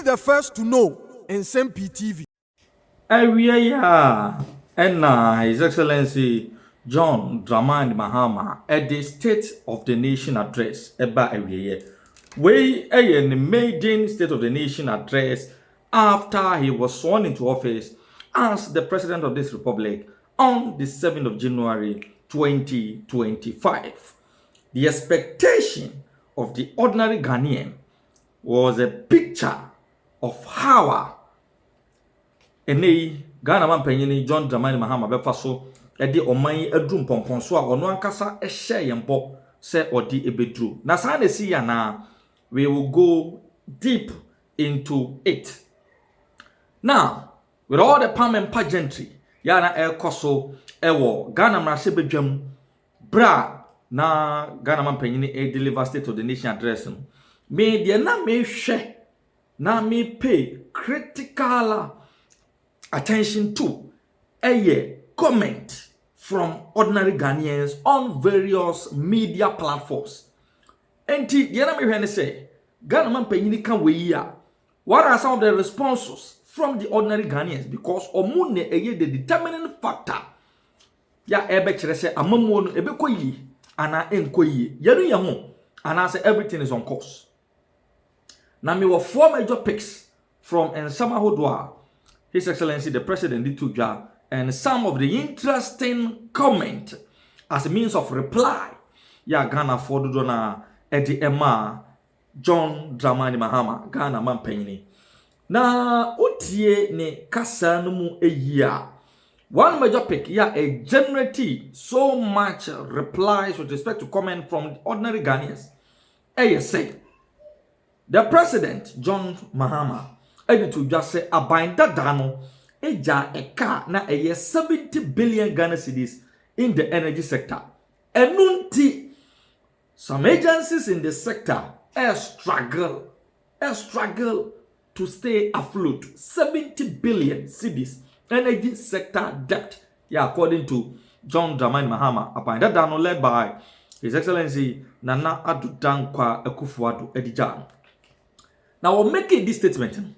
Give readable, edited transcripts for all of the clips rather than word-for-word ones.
the first to know. Nsem-Pii TV. Yeah, and His Excellency John Dramani Mahama at the State of the Nation address about a year. We the maiden State of the Nation address after he was sworn into office as the President of this Republic on the 7th of January 2025. The expectation of the ordinary Ghanaian was a picture of how Ghana man panyini John Dramani Mahama befa so de oman adrum pompon so a ono ankasa ehye yembo se odi ebedru na sa na si ya na we will go deep into it. Now, with all the palm and pageantry ya na ekoso ewo Ghana mrase bedwam bra na Ghana man panyini deliver State of the Nation address me de na me hwe na me pay critical attention to a comment from ordinary Ghanaians on various media platforms. And the enemy when they say Ghana man panyini kan we ya. What are some of the responses from the ordinary Ghanaians? Because omune the determining factor. Ya ebe kire say amamu no ebe koyi ana enkoyi. Yenu ye ho ana say everything is on course. Now me were 4 major picks from Nsem-Pii, His Excellency the President Dituja, and some of the interesting comment as a means of reply. Ya Ghana for Dudona Eddie Emma John Dramani Mahama Ghana man panyini. Na utie ne kasa no mu year. One major pick ya a generate so much replies with respect to comment from ordinary Ghanaians. Say the President John Mahama to just say a binder dano eja eka na 70 billion Ghana cedis in the energy sector. Enunti some agencies in the sector struggle to stay afloat. 70 billion cedis energy sector debt. Yeah, according to John Dramani Mahama, a binder dano led by His Excellency Nana Addo Dankwa Akufo-Addo Edijan. Now we're making this statement.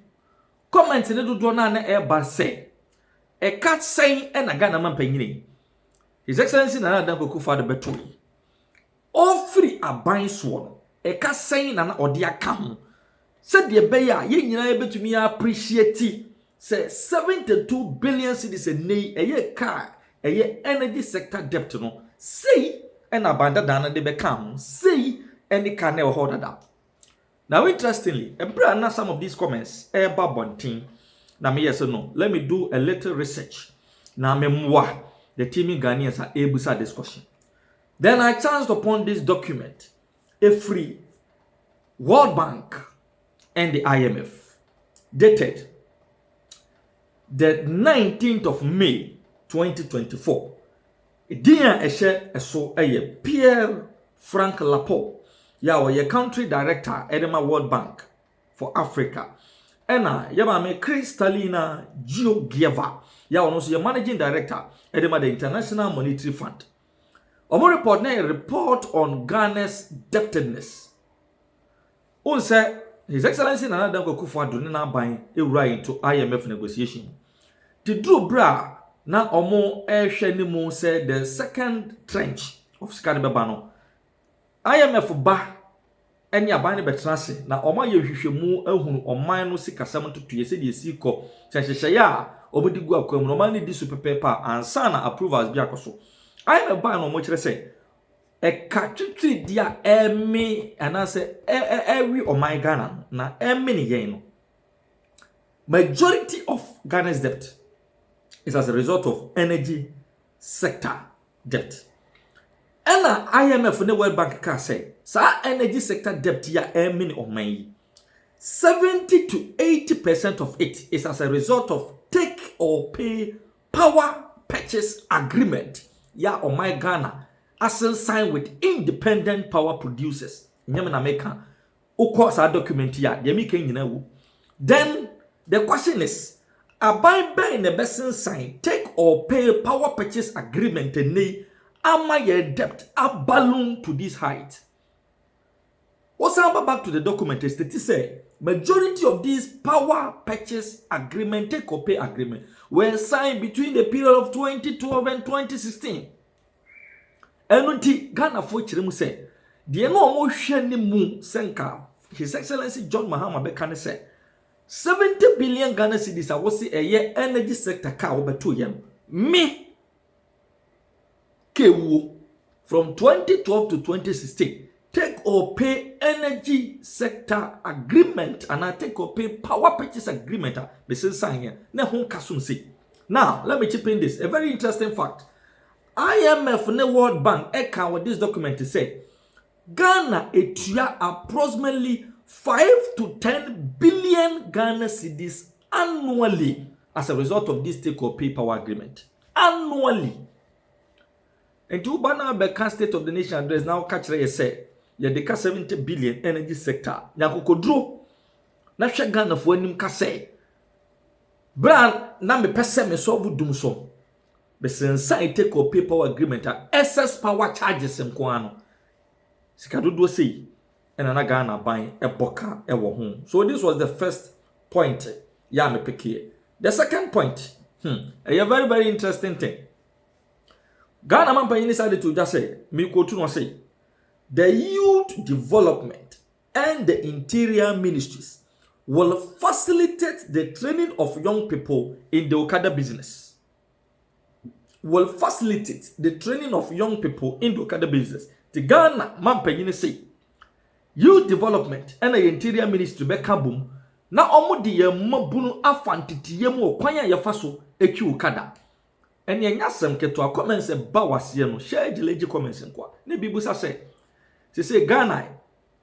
Comment in the do na air say a cat saying and a Ghana man panyini. His Excellency Nana Dankwa Akufo-Addo Betoi. All free are buying sworn. A cat saying an odia cam. Said the beya yin able to me appreciate say 72 billion cedis a nay a year car a year energy sector debt no. Say and abandon dana de become say any can never hold that. Now, interestingly, some of these comments bunting. Now, me yes or no. Let me do a little research. Now, the teaming Ghanaians are able to discussion. Then I chanced upon this document, a free World Bank and the IMF, dated the 19th of May 2024. Dia Pierre Frank Laporte. Your country director Edema World Bank for Africa. Ena me Kristalina Georgieva. Also your managing director Edema the International Monetary Fund. Omo report na a report on Ghana's debtedness. Say His Excellency Nana Dankwa Akufo-Addo na ban ewura into IMF negotiation. The drew bra na omo ehwe ni mu say the second tranche of Skadebeba no IMF ba enya ban ne betrase na oma ye hwehwemu ahunu oman no sikasam totoye se de siko hyehyehye ya obodi gu akwam no oman ne di super paper ansa na approvals bi akoso IMF ba no mo kire se e ka twitwi dia emi anase every oman Ghana na emi ne yen no majority of Ghana's debt is as a result of energy sector debt. And IMF and the World Bank can say, sa energy sector debt ya many of money. 70 to 80% of it is as a result of take or pay power purchase agreement. Ya or my Ghana as signed with independent power producers. Nyame na meka. Of sa document ya yemi ken nyina wu. Then the question is, abai in the best sign take or pay power purchase agreement ne ama your debt a balloon to this height. What's back to the document is that say majority of these power purchase agreement, take or pay agreement, were signed between the period of 2012 and 2016. Enunti Ghana for chiremu say, the no mo hwe ni mu senka His Excellency John Mahama Bekane say 70 billion Ghana cedis a wosi eye energy sector ka obeto yam me kewu from 2012 to 2016 take or pay energy sector agreement and I take or pay power purchase agreement be sign here na hon kasum say. Now let me chip in this, a very interesting fact. IMF and the World Bank account with this document to say Ghana etua approximately 5 to 10 billion Ghana cedis annually as a result of this take or pay power agreement. Annually. And to Bana Bekan State of the Nation address now catch you say you deka 70 billion energy sector. Nyakokodro na hwe Ghana fo anim ka say brand na me pese me so budum so. Be sense take or pay power agreement excess power charges nko ano. Sikadodo say and ana Ghana ban eboka ewo ho. So this was the first point ya me pick here. The second point, a very very interesting thing. Ghana man pan decided to just say me quote no say the youth development and the interior ministries will facilitate the training of young people in the Okada business. Will facilitate the training of young people in the Okada business. The Ghana man pan say youth development and the interior ministry be kabum na omo de yamabunu afantitiye mu okwan ya yafa so etwi Okada. And ye nyasem keto a comments e ba wase no share geleji comments nkwa ne bibusa say Ghana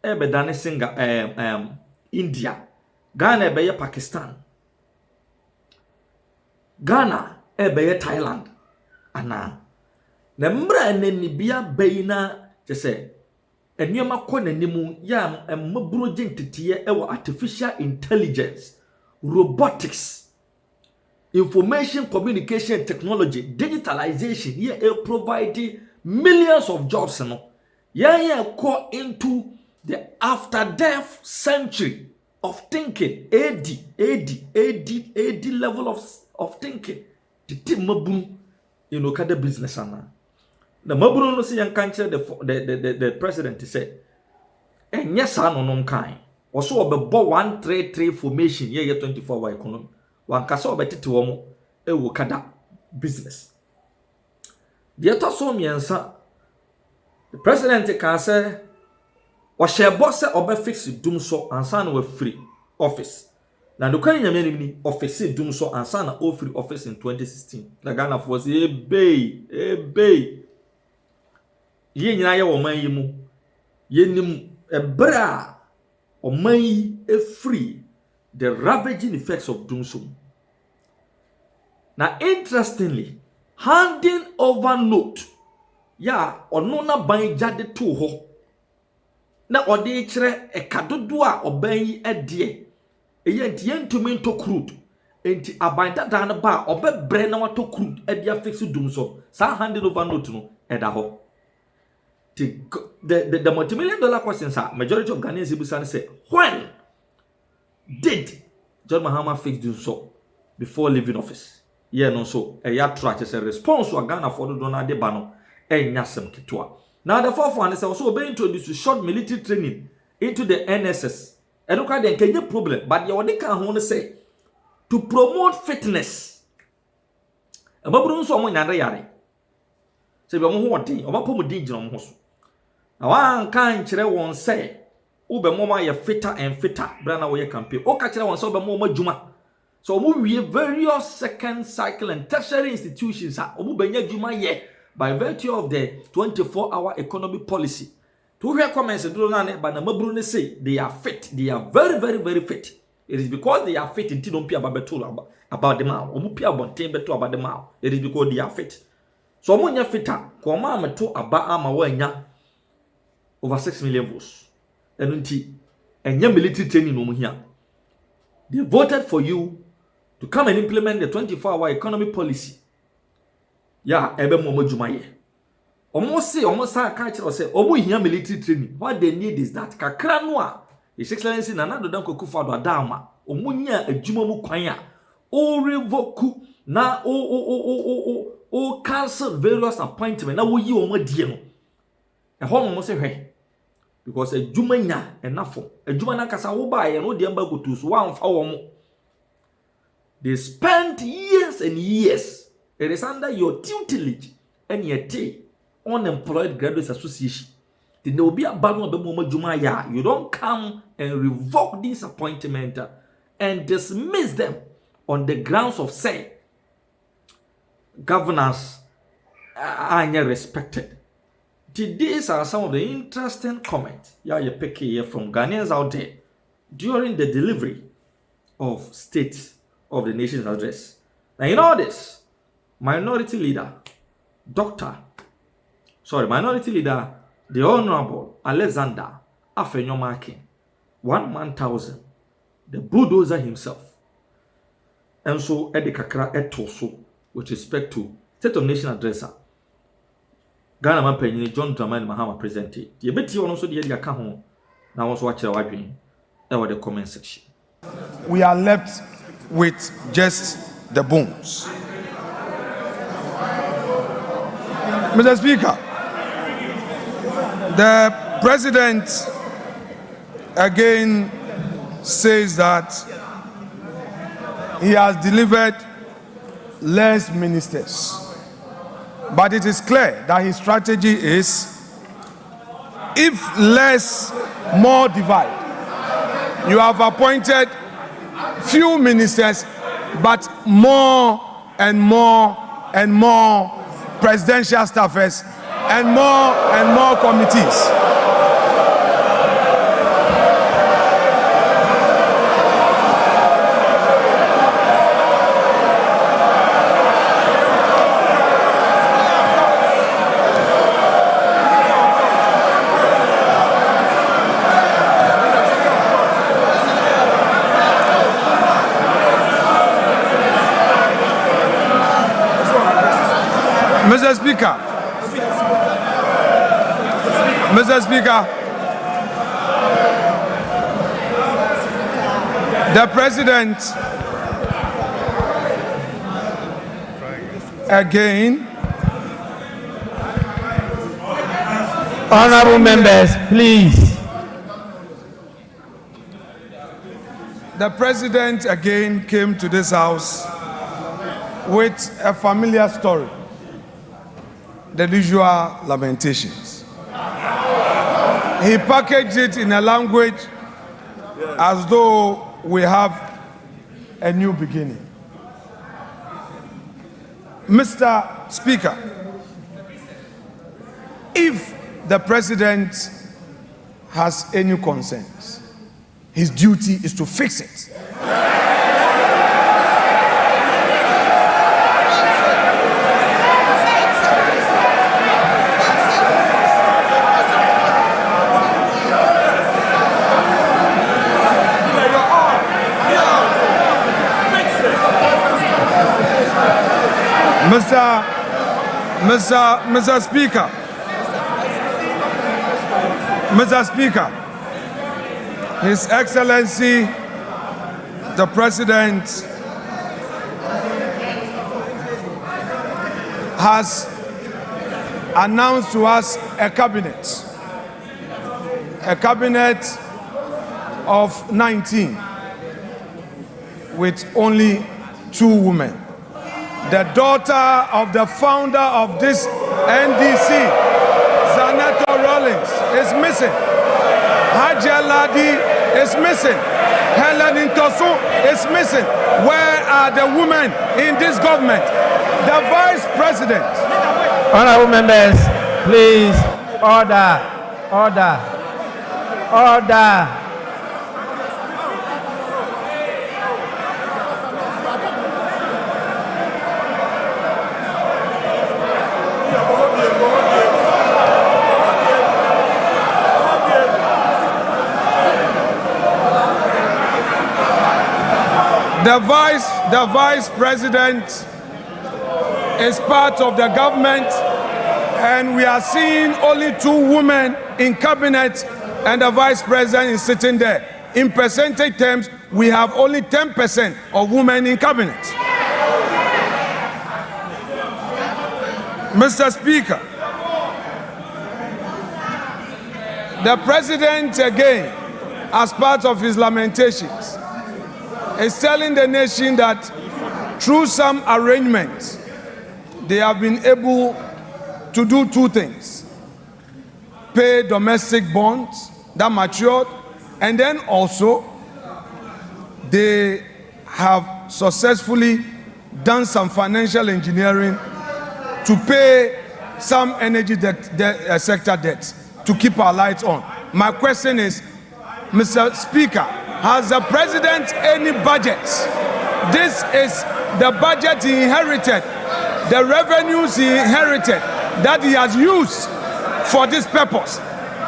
e be dane singa India, Ghana e be ye Pakistan, Ghana e be ye Thailand ana na mbra nani bia beina say enyoma ko nanimu ya maburo gentitiye e wo artificial intelligence, robotics, information communication technology, digitalization. Here provide millions of jobs. Go into the after death century of thinking. AD level of thinking. The team mabun in Okada business. The mabun no see yan cancer the president say. And yes, I no kind. Also about 133 formation year 24 hour economy. One kasa obetete wo mo e Okada business. The other so miensa the president can say o share boss obe fix dum so ansa na we free office. Na do kan nyame ni office dum so ansa na o free office in 2016. The Ghana for say bay. Ye nyina ye wo man yi mu. Ye nim ebra o man yi e free the ravaging effects of doom so. Now, interestingly, handing over note, ono na ban jade to ho. Na ode kire e kadodo a oban yi ede. Eye nti yentumi to crude. Enti abanta dan ba obebre na wato crude e dia fix doom so. Sa handing over note no e da ho. The multi-million dollar questions are majority of Ghanaians ibusan say, when did John Mahama fix doom so before leaving office? Yeah, no, so a ya track is a response to a Ghana for the Donald de Bano and Yasem Kitua. Now, the fourth one is also being introduced to short military training into the NSS. I don't care the problem, but you want to say to promote fitness. A babu so mo nyare yare. Say be mo ho den, o ba pomo din gina mo so. Na wan kan kire won say ube moma ye fitter and fitter brana wo ye campaign. O ka kire won say ube moma juma. So we various second cycle and tertiary institutions are benya juma ye by virtue of the 24-hour economy policy. To hear comments do na but na mabru say they are fit. They are very very very fit. It is because they are fit until don't pia about the mouth. Omu pia bonten beto about the mouth. It is because they are fit. So omu nya fitter ko ma meto aba ama wa nya over 6 million votes. Enunti enya military training no mu hia. They voted for you to come and implement the 24-hour economy policy. Ebe mo juma ye. Omo say omo sa ka kire say omo hia military training. What they need is that kakra no a His Excellency Nana Addo Dankwa Akufo-Addo Adama omunya adwuma mu kwan a o revoke na o cancel various appointments na wo yi o madie no ehon mo se hwe because adwuma nya enough adwuma na kasa wo ba ye no de amba gotu so wa mfa wo mo. They spent years and years. It is under your tutelage and yet unemployed graduates association. There will be a banner of you don't come and revoke this appointment and dismiss them on the grounds of say governors are respected. These are some of the interesting comments you pick here from Ghanaians out there during the delivery of State of the Nation's address. Now you know this, minority leader, the Honorable Alexander Afenyomakin, 1,000, the bulldozer himself. And so Edi Kakra Etoso, with respect to State of Nation addresser, Ghana man penny John Dramani Mahama presented. You bet you also the Edi Akaho. Now also watch our wiping over the comment section. We are left with just the bones. Mr. Speaker, the President again says that he has delivered less ministers. But it is clear that his strategy is, if less, more divide. You have appointed few ministers, but more and more and more presidential staffers and more committees. Mr. Speaker, the President again. Honorable members, please. The President again came to this house with a familiar story, the usual lamentations. He packaged it in a language as though we have a new beginning. Mr. Speaker, if the President has any concerns, his duty is to fix it. Mr. Speaker, His Excellency, the President, has announced to us a cabinet of 19 with only 2 women. The daughter of the founder of this NDC, Zaneto Rawlings, is missing. Haja Ladi is missing. Helen Ntosu is missing. Where are the women in this government? The Vice President. Honorable members, please, order. The Vice President is part of the government, and we are seeing only 2 women in cabinet and the vice president is sitting there. In percentage terms, we have only 10% of women in cabinet. Mr. Speaker, the president again, as part of his lamentations, is telling the nation that through some arrangements, they have been able to do two things: pay domestic bonds that matured, and then also they have successfully done some financial engineering to pay some energy sector debts to keep our lights on. My question is, Mr. Speaker, has the president any budget? This is the budget he inherited, the revenues he inherited that he has used for this purpose.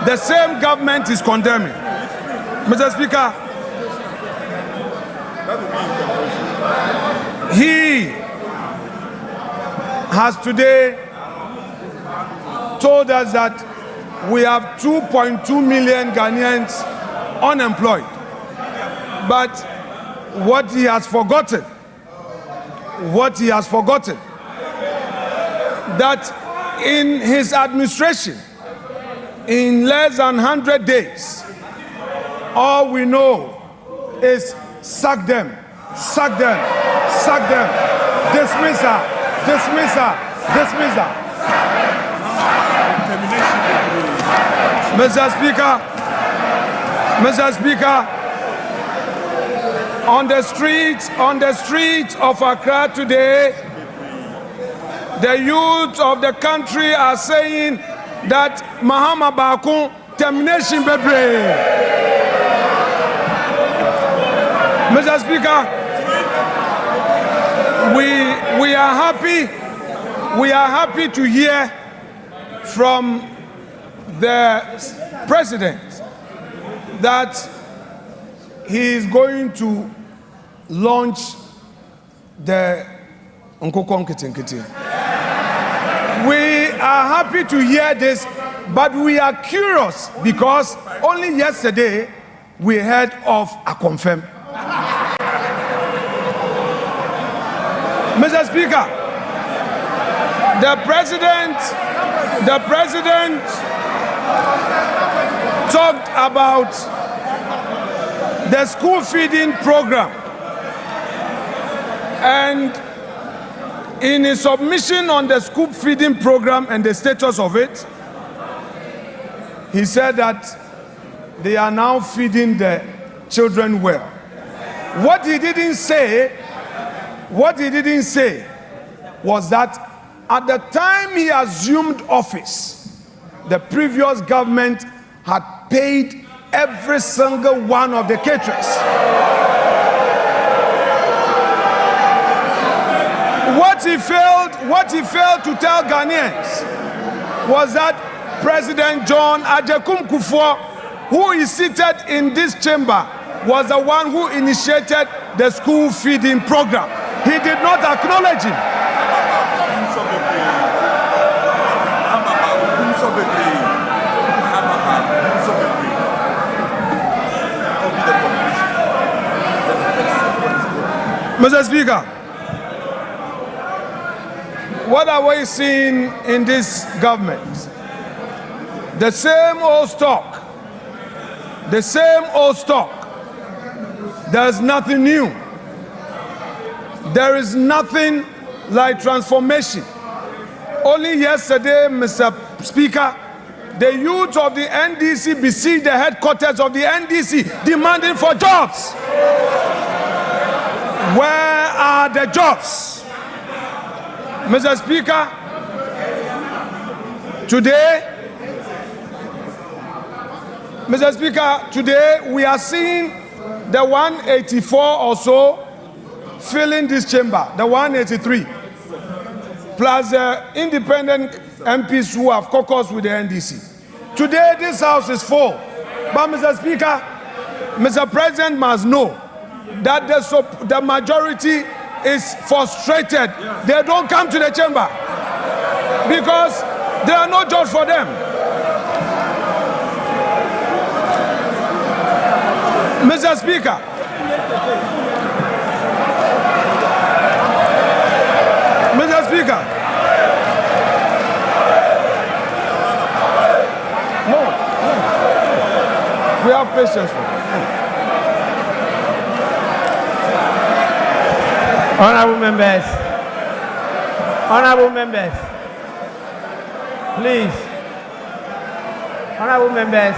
The same government is condemning. Mr. Speaker, he has today told us that we have 2.2 million Ghanaians unemployed. But what he has forgotten, that in his administration, in less than 100 days, all we know is sack them, sack them, sack them, dismiss her, dismiss her, dismiss her. Mr. Speaker, on the streets of Accra today, the youth of the country are saying that Mahama Bakun termination bebre. Mr. Speaker, we are happy to hear from the president that he is going to launch the Nkokon Kitinkiti. We are happy to hear this, but we are curious because only yesterday we heard of a confirm. Mr. Speaker, the president talked about the school feeding program, and in his submission on the school feeding program and the status of it, he said that they are now feeding the children well. What he didn't say was that at the time he assumed office, the previous government had paid every single one of the caterers. What he failed to tell Ghanaians was that President John Ajekum Kufuor, who is seated in this chamber, was the one who initiated the school feeding program. He did not acknowledge him. Mr. Speaker, what are we seeing in this government? The same old stock. The same old stock. There's nothing new. There is nothing like transformation. Only yesterday, Mr. Speaker, the youth of the NDC besieged the headquarters of the NDC demanding for jobs. Where are the jobs? Mr. Speaker, today we are seeing the 184 or so filling this chamber, the 183, plus the independent MPs who have caucused with the NDC. Today this house is full. But Mr. Speaker, Mr. President must know that the majority is frustrated. They don't come to the chamber because there are no jobs for them. Mr. Speaker. Mr. Speaker. No. We have patience. Honorable members, please. Honorable members,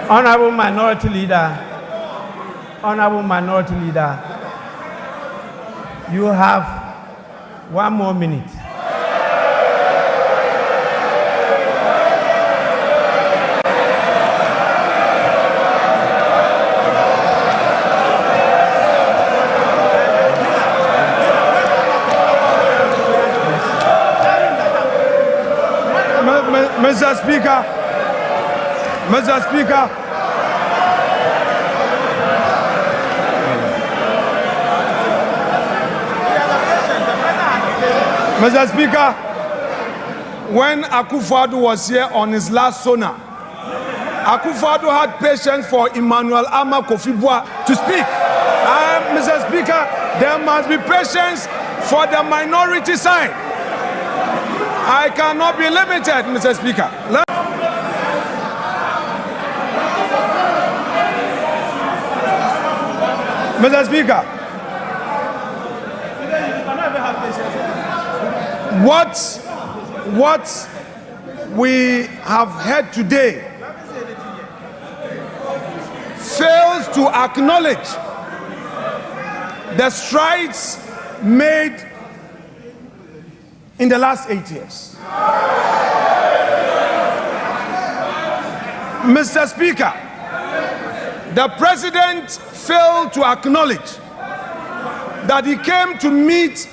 Honorable Minority Leader, you have 1 more minute. Mr. Speaker. Mr. Speaker, when Akufo-Addo was here on his last SONA, Akufo-Addo had patience for Emmanuel Ama Kofi-Boa to speak. Mr. Speaker, there must be patience for the minority side. I cannot be limited, Mr. Speaker. Mr. Speaker, what we have heard today fails to acknowledge the strides made in the last 8 years. Mr. Speaker, the president failed to acknowledge that he came to meet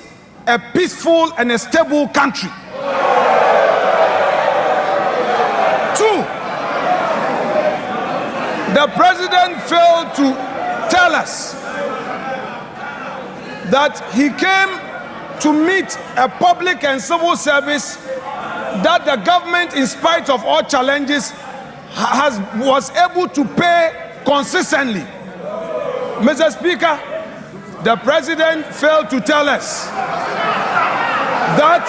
a peaceful and a stable country. 2, the president failed to tell us that he came to meet a public and civil service that the government, in spite of all challenges, was able to pay consistently. Mr. Speaker, the president failed to tell us that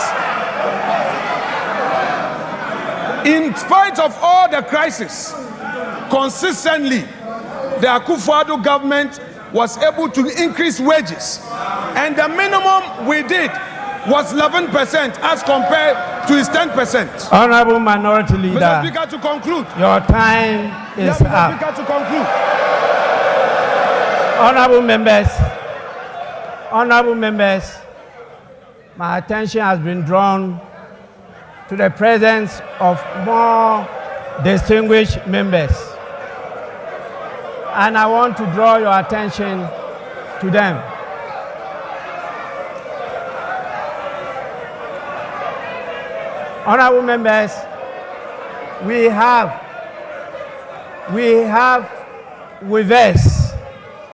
in spite of all the crisis, consistently, the Akufo-Addo government was able to increase wages. And the minimum we did was 11% as compared to his 10%. Honorable Minority Leader, Mr. Speaker, to conclude. Your time is up. Mr. Speaker, to conclude. Honorable members, my attention has been drawn to the presence of more distinguished members. And I want to draw your attention to them. Honorable members, we have with us